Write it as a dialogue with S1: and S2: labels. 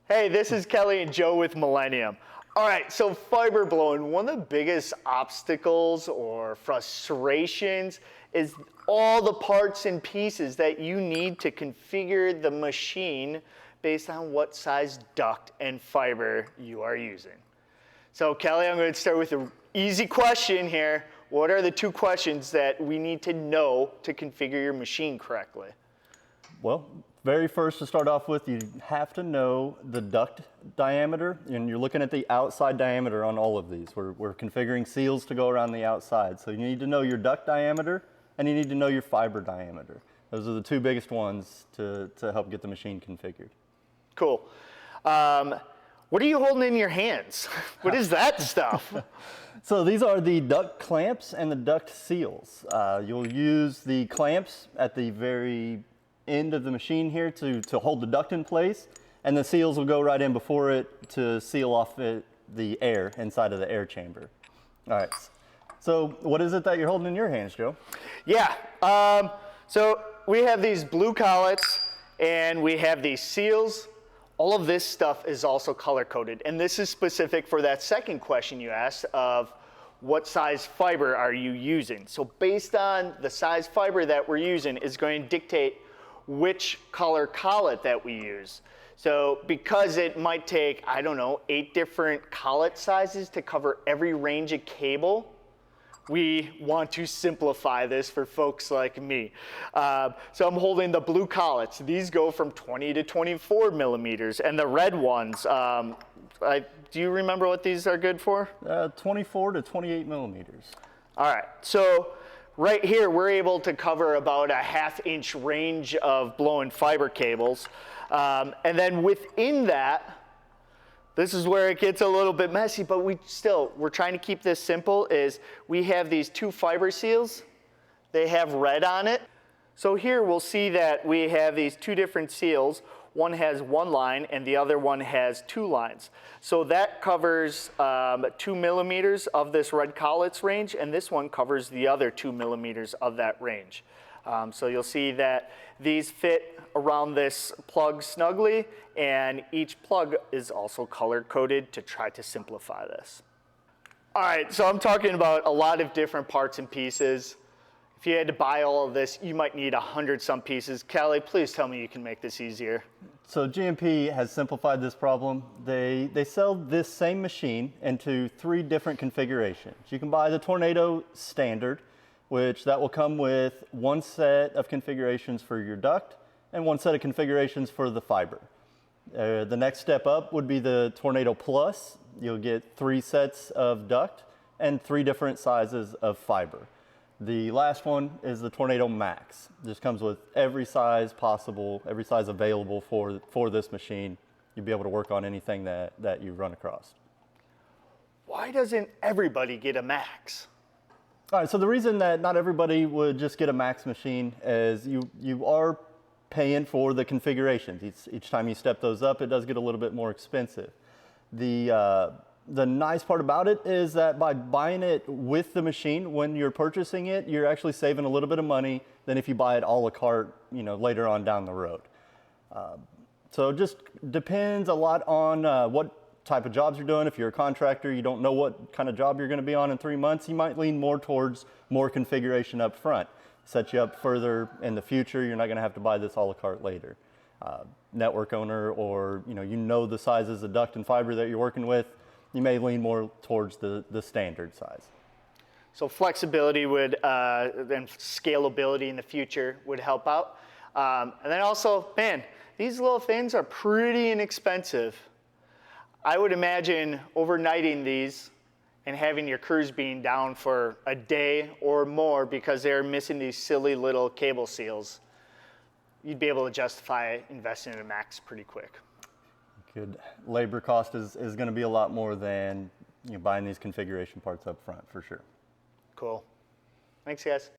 S1: Hey, this is Kelly and Joe with Millennium. All right, so fiber blowing, one of the biggest obstacles or frustrations is all the parts and pieces that you need to configure the machine based on what size duct and fiber you are using. So Kelly, I'm going to start with an easy question here. What are the two questions that we need to know to configure your machine correctly?
S2: Well, very first to start off with, you have to know the duct diameter, and you're looking at the outside diameter on all of these. We're configuring seals to go around the outside. So you need to know your duct diameter, and you need to know your fiber diameter. Those are the two biggest ones to help get the machine configured.
S1: Cool. What are you holding in your hands? What is that stuff?
S2: So these are the duct clamps and the duct seals. You'll use the clamps at the very end of the machine here to hold the duct in place, and the seals will go right in before it to seal off the air inside of the air chamber. All right, so what is it that you're holding in your hands, Joe?
S1: Yeah, so we have these blue collets and we have these seals. All of this stuff is also color coded, and this is specific for that second question you asked of what size fiber are you using. So based on the size fiber that we're using is going to dictate which color collet that we use. So because it might take, I don't know, 8 different collet sizes to cover every range of cable, we want to simplify this for folks like me. So I'm holding the blue collets. These go from 20 to 24 millimeters, and the red ones, do you remember what these are good for?
S2: 24 to 28 millimeters.
S1: All right, so right here, we're able to cover about a 1/2 inch range of blowing fiber cables. And then within that, this is where it gets a little bit messy, but we're trying to keep this simple, is we have these 2 fiber seals. They have red on it. So here we'll see that we have these 2 different seals. One has 1 line and the other one has 2 lines. So that covers 2 millimeters of this red collets range, and this one covers the other 2 millimeters of that range. So you'll see that these fit around this plug snugly, and each plug is also color coded to try to simplify this. All right, so I'm talking about a lot of different parts and pieces. If you had to buy all of this, you might need 100-some pieces. Kelly, please tell me you can make this easier.
S2: So GMP has simplified this problem. They sell this same machine into 3 different configurations. You can buy the Tornado Standard, which that will come with 1 set of configurations for your duct and 1 set of configurations for the fiber. The next step up would be the Tornado Plus. You'll get 3 sets of duct and 3 different sizes of fiber. The last one is the Tornado Max. This comes with every size possible, every size available for this machine. You'll be able to work on anything that you run across.
S1: Why doesn't everybody get a Max?
S2: All right, so the reason that not everybody would just get a Max machine is you are paying for the configurations. Each time you step those up, it does get a little bit more expensive. The nice part about it is that by buying it with the machine, when you're purchasing it, you're actually saving a little bit of money than if you buy it a la carte, later on down the road. So it just depends a lot on what type of jobs you're doing. If you're a contractor, you don't know what kind of job you're going to be on in 3 months, you might lean more towards more configuration up front. Set you up further in the future, you're not going to have to buy this a la carte later. Network owner, or you know the sizes of duct and fiber that you're working with, you may lean more towards the standard size.
S1: So flexibility would, and scalability in the future would help out. And then also, man, these little things are pretty inexpensive. I would imagine overnighting these and having your crews being down for a day or more because they're missing these silly little cable seals, you'd be able to justify investing in a Max pretty quick.
S2: Good. Labor cost is going to be a lot more than buying these configuration parts up front, for sure.
S1: Cool. Thanks, guys.